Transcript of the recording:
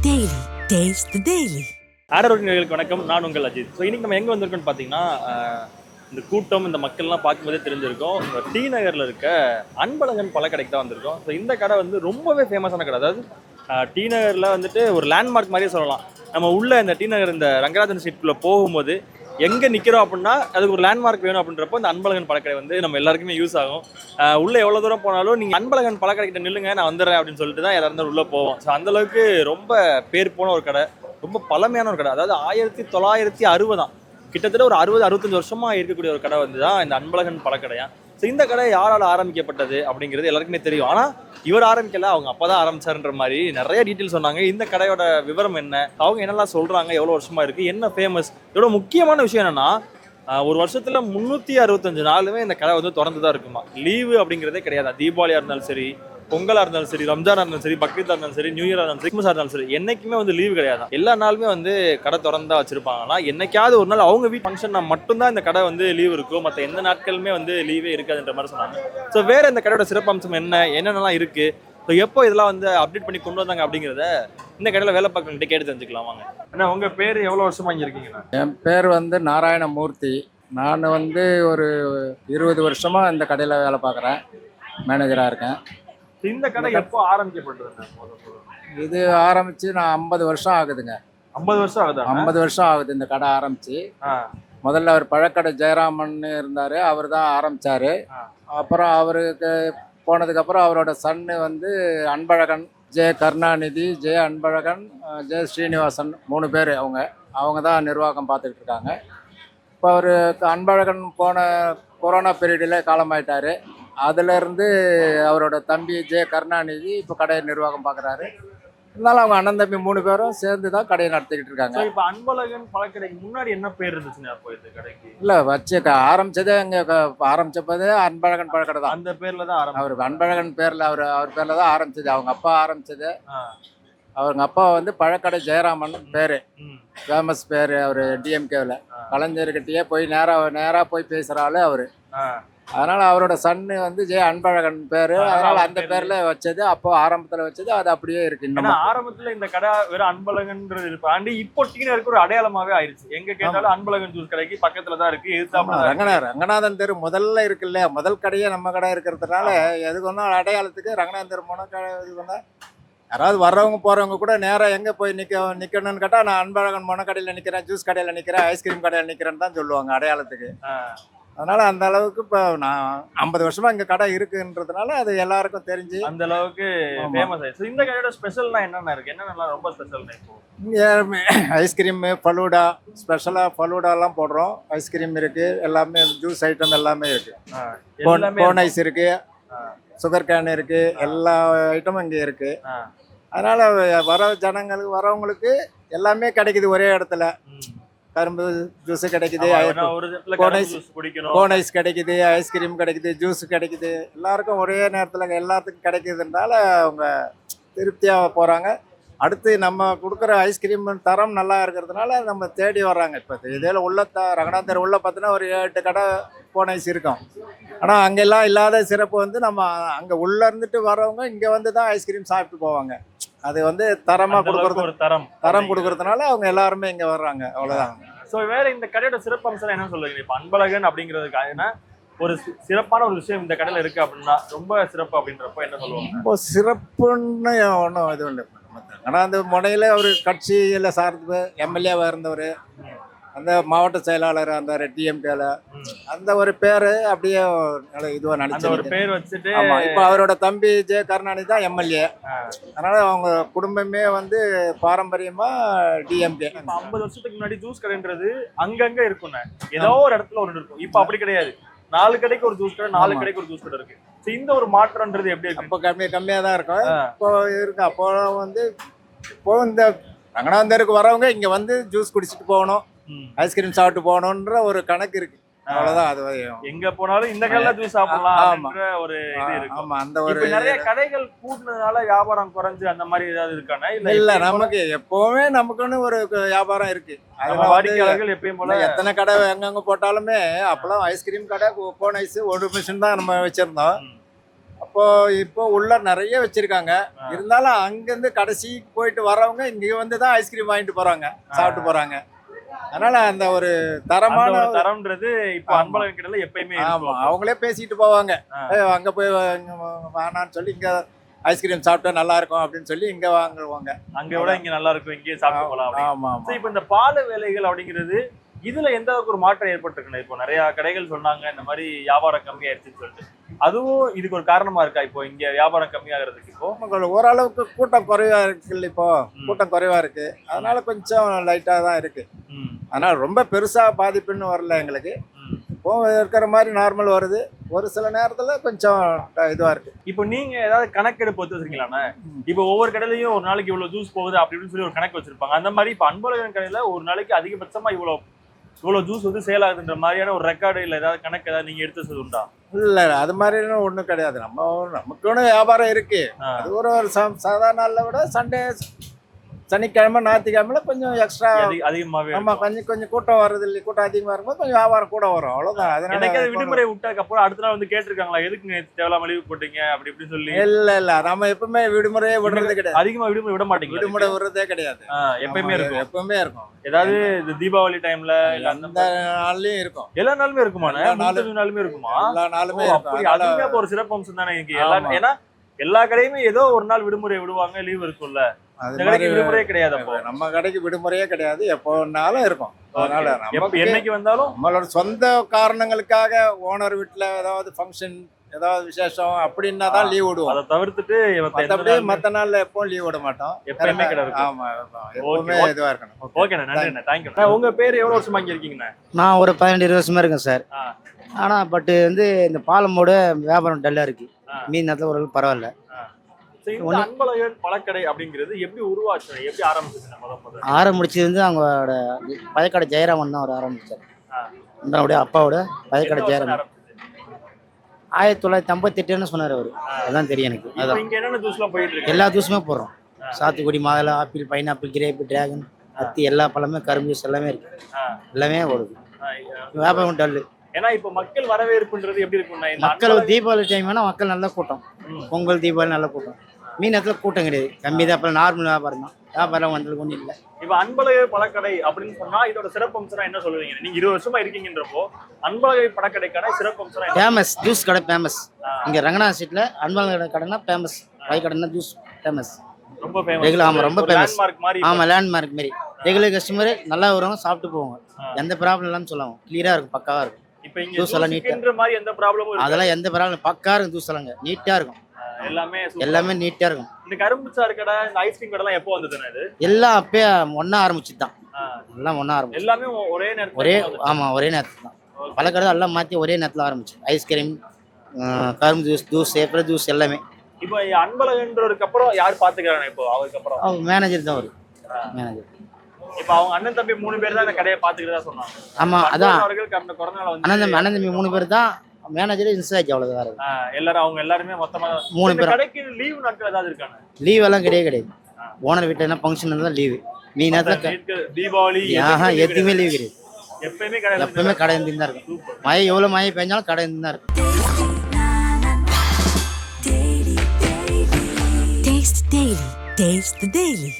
Daily. Taste the Daily. ஆடரோர்களுக்கு வணக்கம். நான் உங்கள் அஜித். ஸோ இன்னைக்கு நம்ம எங்கே வந்திருக்கோம்னு பார்த்தீங்கன்னா, இந்த கூட்டம் இந்த மக்கள்லாம் பார்க்கும்போதே தெரிஞ்சிருக்கும். இந்த டி நகரில் இருக்க அன்பழகன் பழக்கடைக்கு தான் வந்திருக்கோம். ஸோ இந்த கடை வந்து ரொம்பவே ஃபேமஸான கடை. அதாவது டி நகரில் வந்துட்டு ஒரு லேண்ட்மார்க் மாதிரியே சொல்லலாம். நம்ம உள்ள இந்த டி நகர் இந்த ரங்கராஜன் ஸ்ட்ரீட்குள்ளே போகும்போது எங்கே நிற்கிறோம் அப்படின்னா அதுக்கு ஒரு லேண்ட்மார்க் வேணும் அப்படின்றப்போ இந்த அன்பழகன் பழக்கடை வந்து நம்ம எல்லாருக்குமே யூஸ் ஆகும். உள்ளே எவ்வளோ தூரம் போனாலும் நீங்கள் அன்பழகன் பழக்கடைக்கிட்ட நில்லுங்க, நான் வந்துடுறேன் அப்படின்னு சொல்லிட்டு தான் எல்லாரும் உள்ளே போவோம். ஸோ அந்தளவுக்கு ரொம்ப பேர் போன ஒரு கடை, ரொம்ப பழமையான ஒரு கடை. அதாவது 1960 கிட்டத்தட்ட ஒரு 60-65 வருஷமா இருக்கக்கூடிய ஒரு கடை வந்து தான் இந்த அன்பழகன் பழக்கடையா. ஸோ இந்த கடை யாரால் ஆரம்பிக்கப்பட்டது அப்படிங்கிறது எல்லாருக்குமே தெரியும். ஆனால் இவர் ஆரம்பிக்கல, அவங்க அப்பா தான் ஆரம்பிச்சாருன்ற மாதிரி நிறைய டீட்டெயில் சொன்னாங்க. இந்த கடையோட விவரம் என்ன, அவங்க என்னெல்லாம் சொல்றாங்க, எவ்வளோ வருஷமா இருக்கு, என்ன ஃபேமஸ், இதோட முக்கியமான விஷயம் என்னன்னா ஒரு வருஷத்துல 365 நாளுமே இந்த கடை வந்து திறந்து தான் இருக்குமா. லீவு அப்படிங்கிறதே கிடையாது. தீபாவளியா இருந்தாலும் சரி, பொங்கலா இருந்தாலும் சரி, ரம்ஜானா இருந்தாலும் சரி, பக்ரீதா இருந்தாலும் சரி, நியூ இயரா இருந்தாலும் சரி, கிறிஸ்மஸா இருந்தாலும் சரி, என்னைக்குமே வந்து லீவு கிடையாது. எல்லா நாளுமே வந்து கடை திறந்தா வச்சிருப்பாங்கன்னா என்னைக்காவது ஒரு நாள் அவங்க வீட்டு ஃபங்க்ஷன் மட்டும்தான் இந்த கடை வந்து லீவு இருக்கும். மற்ற எந்த நாட்களுமே வந்து லீவே இருக்காதுன்ற மாதிரி சொன்னாங்க. ஸோ வேற இந்த கடையோட சிறப்பம்சம் என்னென்னலாம் இருக்கு, ஸோ எப்போ இதெல்லாம் வந்து அப்டேட் பண்ணி கொண்டு வந்தாங்க அப்படிங்கிறத இந்த கடையில் வேலை பார்க்கறவங்ககிட்ட கேட்டு தெரிஞ்சுக்கலாம் வாங்க. அண்ணா, உங்க பேர் எவ்வளோ வருஷமா இங்கே இருக்கீங்கண்ணா? என் பேர் வந்து நாராயணமூர்த்தி. நான் வந்து ஒரு 20 வருஷமா இந்த கடையில் வேலை பார்க்குறேன், மேனேஜராக இருக்கேன். இந்த கடை எப்போ ஆரம்பிக்கப்பட்டது? இது ஆரம்பித்து நான் 50 வருஷம் ஆகுதுங்க. 50 வருஷம் ஆகுது? 50 வருஷம் ஆகுது இந்த கடை ஆரம்பித்து. முதல்ல அவர் பழக்கடை ஜெயராமன் இருந்தார், அவர் தான் ஆரம்பித்தார். அப்புறம் அவருக்கு போனதுக்கப்புறம் அவரோட சன்னு வந்து அன்பழகன், கருணாநிதி, அன்பழகன், ஸ்ரீனிவாசன் 3 பேர் அவங்க தான் நிர்வாகம் பார்த்துக்கிட்டு இருக்காங்க. இப்போ அவருக்கு அன்பழகன் போன கொரோனா பீரியடில் காலமாயிட்டார். அதிலேருந்து அவரோட தம்பி கருணாநிதி இப்போ கடையை நிர்வாகம் பார்க்குறாரு. இருந்தாலும் அவங்க அண்ணன் தம்பி 3 பேரும் சேர்ந்து தான் கடையை நடத்திக்கிட்டு இருக்காங்க. இப்போ அன்பழகன் பழக்கடைக்கு முன்னாடி என்ன பேர் இருந்துச்சுங்க அப்போ இந்த கடைக்கு? இல்லை, ஆரம்பிச்சதே இங்கே ஆரம்பிச்சப்போதே அன்பழகன் பழக்கடை தான். அந்த பேரில் தான் அவருக்கு அன்பழகன் பேரில் அவர் பேரில் தான் ஆரம்பிச்சது. அவங்க அப்பா ஆரம்பிச்சது. அவங்க அப்பா வந்து பழக்கடை ஜெயராமன் பேர், ஃபேமஸ் பேர். அவர் டிஎம்கேவில் கலைஞர்கிட்டயே போய் நேராக போய் பேசுகிற ஆள் அவர். அதனால் அவரோட சன்னு வந்து அன்பழகன் பேர். அதனால் அந்த பேரில் வச்சது, அப்போ ஆரம்பத்தில் வச்சது, அது அப்படியே இருக்கு. இன்னும் ஆரம்பத்தில் இந்த கடை வெறும் அன்பழகன்றது தாண்டி இப்போ டீனருக்கு ஒரு அடையாளமாகவே ஆயிடுச்சு. எங்கே கேட்டாலும் அன்பழகன் ஜூஸ் கடைக்கு பக்கத்தில் தான் இருக்கு. ரங்கநாதன் தெரு முதல்ல இருக்குல்ல, முதல் கடையே நம்ம கடை இருக்கிறதுனால எதுக்கு ஒன்றும் அடையாளத்துக்கு ரங்கநாதன் தெரு போனால் இது பண்ணால் யாராவது வர்றவங்க போகிறவங்க கூட நேராக எங்கே போய் நிற்கணும்னு கேட்டால் நான் அன்பழகன் கடையில் நிற்கிறேன், ஜூஸ் கடையில் நிற்கிறேன், ஐஸ்கிரீம் கடையில் நிற்கிறேன்னு தான் சொல்லுவாங்க அடையாளத்துக்கு. அதனால் அந்த அளவுக்கு இப்போ நான் 50 வருஷமாக இங்கே கடை இருக்குன்றதுனால அது எல்லாருக்கும் தெரிஞ்சு அந்த அளவுக்கு ஃபேமஸ் ஆயிடுச்சு. இந்த கடையோட ஸ்பெஷல்லாம் என்னென்ன இருக்குது, என்னென்னலாம் ரொம்ப ஸ்பெஷல்? இங்கே ஐஸ்கிரீமு, ஃபலூடா, ஸ்பெஷலாக ஃபலூடாலாம் போடுறோம். ஐஸ்கிரீம் இருக்குது, எல்லாமே ஜூஸ் ஐட்டம் எல்லாமே இருக்குது. கோன் ஐஸ் இருக்குது, சுகர் கேன் இருக்குது, எல்லா ஐட்டமும் இங்கே இருக்குது. அதனால் வரவங்களுக்கு எல்லாமே கிடைக்குது ஒரே இடத்துல. கரும்பு ஜூஸ் கிடைக்குது, கோன் ஐஸ் கிடைக்குது, ஐஸ்கிரீம் கிடைக்குது, ஜூஸ் கிடைக்குது. எல்லாருக்கும் ஒரே நேரத்தில் எல்லாத்துக்கும் கிடைக்குதுனால அவங்க திருப்தியாக போகிறாங்க. அடுத்து நம்ம கொடுக்குற ஐஸ்கிரீம் தரம் நல்லா இருக்கிறதுனால நம்ம தேடி வர்றாங்க. இப்போ இதில் உள்ள ரங்கநாதர் உள்ள பார்த்தீங்கன்னா ஒரு 7-8 கடை கோன் ஐஸ் இருக்கும். ஆனால் அங்கெல்லாம் இல்லாத சிறப்பு வந்து நம்ம அங்கே உள்ளே இருந்துட்டு வர்றவங்க இங்கே வந்து தான் ஐஸ்கிரீம் சாப்பிட்டு போவாங்க. அது வந்து தரமாக கொடுக்குறது, தரம் கொடுக்கறதுனால அவங்க எல்லாருமே இங்கே வர்றாங்க, அவ்வளோதான். ஸோ வேற இந்த கடையோட சிறப்பம்சம் என்ன சொல்லுவீங்க? இப்போ அன்பழகன் அப்படிங்கிறதுக்காக ஒரு சிறப்பான ஒரு விஷயம் இந்த கடையில் இருக்குது அப்படின்னா, ரொம்ப சிறப்பு அப்படின்றப்போ என்ன சொல்லுவாங்க? ரொம்ப சிறப்புன்னு ஒன்றும் இது இல்லை. ஆனால் அந்த முனையில் அவர் கட்சியில் சார்ந்து எம்எல்ஏவாக இருந்தவர், அந்த மாவட்ட செயலாளர் அந்த டிஎம்கேல அந்த ஒரு பேர் அப்படியே இதுவாக நினைச்சு ஒரு பேர் வச்சுட்டு. ஆமாம், இப்போ அவரோட தம்பி கருணாநிதி தான் எம்எல்ஏ. அதனால் அவங்க குடும்பமே வந்து பாரம்பரியமாக டிஎம்கே. 50 வருஷத்துக்கு முன்னாடி ஜூஸ் கடைன்றது அங்கங்கே இருக்குண்ணே, ஏதோ ஒரு இடத்துல ஒன்று இருக்கும். இப்போ அப்படி கிடையாது. 4 கடைக்கு ஒரு ஜூஸ் கடை, 4 கடைக்கு ஒரு ஜூஸ் கடை இருக்கு. இந்த ஒரு மாற்றம்ன்றது எப்படி இருக்கு? அப்போ கம்மியாக தான் இருக்கும். இப்போ இருக்கு. அப்போ வந்து இப்போ இந்த ரங்கநாதருக்கு வரவங்க இங்கே வந்து ஜூஸ் குடிச்சிட்டு போகணும், ஐஸ்கிரீம் சாப்பிட்டு போகணுன்ற ஒரு கணக்கு இருக்கு. அவ்வளவுதான். அது எங்க போனாலும் இந்த கடையில ஜூஸ் சாப்பிடலாம் ஒரு இது இருக்கு. ஆமா, அந்த ஒரு நிறைய கடைகள் கூட்டினதுனால வியாபாரம் குறைஞ்சு அந்த மாதிரி ஏதாவது இருக்கானே? இல்ல, நமக்கு எப்பவுமே நமக்குன்னு ஒரு வியாபாரம் இருக்கு. வாடிக்கையாளர்கள் எப்பயும் போல எத்தனை கடை எங்கெங்க போட்டாலுமே அப்பெல்லாம் ஐஸ்கிரீம் கடை, கோன் ஐஸ் ஒரு மிஷின் தான் நம்ம வச்சிருந்தோம். அப்போ இப்போ உள்ள நிறைய வச்சிருக்காங்க. இருந்தாலும் அங்கேருந்து கடைசி போயிட்டு வரவங்க இங்கே வந்து தான் ஐஸ்கிரீம் வாங்கிட்டு போறாங்க, சாப்பிட்டு போறாங்க. அதனால அந்த ஒரு தரமான தரம்ன்றது இப்போ அன்பழகன் கடையில எப்பயுமே ஆமா, அவங்களே பேசிட்டு போவாங்க. அங்க போய் வேணான்னு சொல்லி இங்க ஐஸ்கிரீம் சாப்பிட்டா நல்லா இருக்கும் அப்படின்னு சொல்லி இங்க வாங்குவாங்க. அங்க விட இங்க நல்லா இருக்கும், இங்கே சாப்பிட்டு போகலாம். ஆமா. இப்போ இந்த பால வேலைகள் அப்படிங்கிறது இதுல எந்த அளவுக்கு ஒரு மாற்றம் ஏற்பட்டிருக்குன்னு இப்போ நிறைய கடைகள் சொன்னாங்க இந்த மாதிரி வியாபாரம் கம்மியாயிருச்சுன்னு சொல்லிட்டு, அதுவும் இதுக்கு ஒரு காரணமா இருக்கா? இப்போ இங்க வியாபாரம் கம்மியாகிறதுக்கு இப்போ ஓரளவுக்கு கூட்டம் குறைவா இருக்கு. இப்போ கூட்டம் குறைவா இருக்கு, அதனால கொஞ்சம் லைட்டா தான் இருக்கு. அதனால ரொம்ப பெருசா பாதிப்புன்னு வரல எங்களுக்கு. இப்போ இருக்கிற மாதிரி நார்மல் வருது. ஒரு சில நேரத்துல கொஞ்சம் இதுவா இருக்கு. இப்போ நீங்க ஏதாவது கணக்கெடுப்பு வச்சு வச்சிருக்கீங்களா? இப்போ ஒவ்வொரு கடையிலயும் ஒரு நாளைக்கு இவ்வளவு ஜூஸ் போகுது அப்படி இப்படின்னு சொல்லி ஒரு கணக்கு வச்சிருப்பாங்க. அந்த மாதிரி இப்போ அன்பழகன் கடையில ஒரு நாளைக்கு அதிகபட்சமா இவ்வளவு ஜூஸ் வந்து சேல் ஆகுதுன்ற மாதிரியான ஒரு ரெக்கார்டு இல்ல ஏதாவது கணக்கு ஏதாவது நீங்க எடுத்து வச்சது உண்டா? இல்ல, அது மாதிரி ஒண்ணும் கிடையாது. நமக்கு ஒண்ணு வியாபாரம் இருக்கு. அது ஒரு சாதாரண நாள்ல விட சண்டே, சனிக்கிழமை, ஞாயிற்றுக்கிழமைல கொஞ்சம் எக்ஸ்ட்ரா அதிகமாவே. ஆமா, கொஞ்சம் கூட்டம் வருது இல்லை, கூட்டம் அதிகமா இருக்கும்போது கொஞ்சம் வியாபாரம் கூட வரும், அவ்வளவுதான். அதனால விடுமுறை விட்டதுக்கு அப்புறம் அடுத்த நாள் வந்து கேட்டிருக்காங்களா எதுக்கு தேவையில்லாம லீவு போட்டீங்க அப்படி இப்படி சொல்லி? இல்ல நம்ம எப்பவுமே விடுமுறையே விடுறதே கிடையாது. அதிகமா விடுமுறை விட மாட்டீங்க? விடுமுறை விடுறதே கிடையாது, எப்பயுமே இருக்கும். எப்பவுமே இருக்கும். ஏதாவது இந்த தீபாவளி டைம்ல அந்த நாள்லயும் இருக்கும். எல்லா நாளுமே இருக்குமா? நாளுமே இருக்குமா? எல்லா நாளுமே இருக்கும். அதுவே ஒரு சிறப்பு அம்சம் தானே இருக்கு. ஏன்னா எல்லா கடையுமே ஏதோ ஒரு நாள் விடுமுறை விடுவாங்க, லீவ் இருக்கும்ல. விடுமுறையே கிடையாது. நம்ம கடைக்கு விடுமுறையே கிடையாது, எப்போனாலும் இருக்கும். அதனால என்னைக்கு வந்தாலும் நம்மளோட சொந்த காரணங்களுக்காக ஓனர் வீட்டுல ஏதாவது ஃபங்க்ஷன், ஏதாவது விசேஷம் அப்படின்னா தான் லீவ் விடுவோம். அதை தவிர்த்துட்டு மற்ற நாள்ல எப்பவும் லீவ் விட மாட்டோம், எப்பவுமே கிடையாது. ஆமா, எப்பவுமே இதுவா இருக்கணும். ஓகேண்ணா, நன்றிண்ணா, தேங்க்யூ. உங்க பேர் எவ்வளவு வருஷமா இங்க இருக்கீங்கண்ணா? நான் ஒரு 12 வருஷமா இருக்கேன் சார். ஆனா பட் வந்து இந்த பாலமோட வியாபாரம் டல்லா இருக்கு. மீன் நேரத்துல ஒரு பரவாயில்ல. அன்பழகன் பழக்கடை அப்படிங்கிறது எப்படி உருவாச்சு, எப்படி ஆரம்பிச்சது? ஆரம்பிச்சது வந்து அவங்களோட பழக்கடை ஜெயராமன் தான் அவர் ஆரம்பிச்சார். அவருடைய அப்பாவோட பழக்கடை ஜெயராமன் 1958 சொன்னார் அவரு. அதான் தெரியும் எனக்கு. அதான் இங்க என்னென்ன ஜூஸ்லாம் போயிட்டு இருக்கு? எல்லா ஜூஸுமே போடுறோம். சாத்துக்குடி, மாதுளை, ஆப்பிள், பைனாப்பிள், கிரேப், டிராகன், அத்தி, எல்லா பழமே, கரும்பு ஜூஸ் எல்லாமே இருக்கு. எல்லாமே ஓடுது. வியாபாரம் டல்லு. ஏன்னா இப்போ மக்கள் வரவேற்புன்றது எப்படி இருக்கும்னா, மக்கள் தீபாவளி டைம் வேணா மக்கள் நல்ல கூட்டம். பொங்கல், தீபாவளி நல்ல கூட்டம். மீன் நேரத்துல கூட்டம் கிடையாது, கம்மி தான். அப்புறம் நார்மல் வியாபாரம் தான். வியாபாரம் வந்ததுக்கு ஒன்றும் இல்லை. இப்போ அன்பழகர் பழக்கடை அப்படின்னு சொன்னா இதோட சிறப்பு அம்சம் என்ன சொல்லுவீங்க? நீங்க 20 வருஷமா இருக்கீங்கன்றப்போ அன்பழகர் பழக்கடைக்கான சிறப்பு அம்சம் ஃபேமஸ் ஜூஸ் கடை ஃபேமஸ். இங்க ரங்கநாத ஸ்ட்ரீட்ல அன்பழகர் கடைனா ஃபேமஸ். பழக்கடைனா ஜூஸ் ஃபேமஸ், ரொம்ப ஃபேமஸ். ஆமா, ரொம்ப ஃபேமஸ். மாதிரி. ஆமா, லேண்ட்மார்க் மாதிரி. ரெகுலர் கஸ்டமர் நல்லா வருவாங்க, சாப்பிட்டு போவாங்க. எந்த ப்ராப்ளம் இல்லைன்னு சொல்லுவாங்க. கிளியரா இருக்கும், பக்காவா இருக்கும். இப்போ இங்க ஜூஸ் எல்லாம் நீட்டா மாதிரி எந்த ப்ராப்ளமும் இல்ல. அதெல்லாம் எந்த ப்ராப்ளம், பக்கா இருக்கும். ஜூஸ் எல்லாம் நீட்டா இருக்கும். எல்லாமே நீட்டா இருக்கும். இந்த கரும்பு சாறு கடை, இந்த ஐஸ்கிரீம் கடை எல்லாம் எப்போ வந்ததுன்னா? இது எல்லாம் அப்பயே ஒண்ணா ஆரம்பிச்சுதான். எல்லாம் ஒண்ணா ஆரம்பிச்சு எல்லாமே ஒரே நேரத்துல. ஆமா, ஒரே நேரத்துல தான். பல கடை எல்லாம் மாத்தி ஒரே நேரத்துல ஆரம்பிச்சு. ஐஸ்கிரீம், கரும்பு ஜூஸ், ஏப்ரல் ஜூஸ் எல்லாமே. இப்போ அன்பழகன்றதுக்கு அப்புறம் யார் பாத்துக்கிறாங்க? இப்போ அவருக்கு அப்புறம் அவங்க மேனேஜர் தான். ஒரு மேனேஜர். இப்போ அவங்க அண்ணன் தம்பி 3 பேர் தான் இந்த கடையை பாத்துக்கிறதா சொன்னாங்க. ஆமா, அதான் அவர்களுக்கு அந்த கொரோனால வந்து அண்ணன் தம்பி 3 பேர் தான் மேனேஜர், இன்சார்ஜ், அவ்வளவுதான். எல்லாரும் அவங்க எல்லாருமே மொத்தமா 3 பேர். கடைக்கு லீவ் நாட்கள் ஏதாவது இருக்காங்க? லீவ் எல்லாம் கிடையாது. ஓனர் வீட்டுல என்ன ஃபங்க்ஷன் இருந்தா லீவு. மீன் நேரத்துல, தீபாவளி, எதுவுமே லீவ் கிடையாது. எப்பவுமே கடை இருந்து தான் இருக்கும். மழை எவ்வளவு மழை பெஞ்சாலும் கடை இருந்து தான் இருக்கும். Taste the Daily.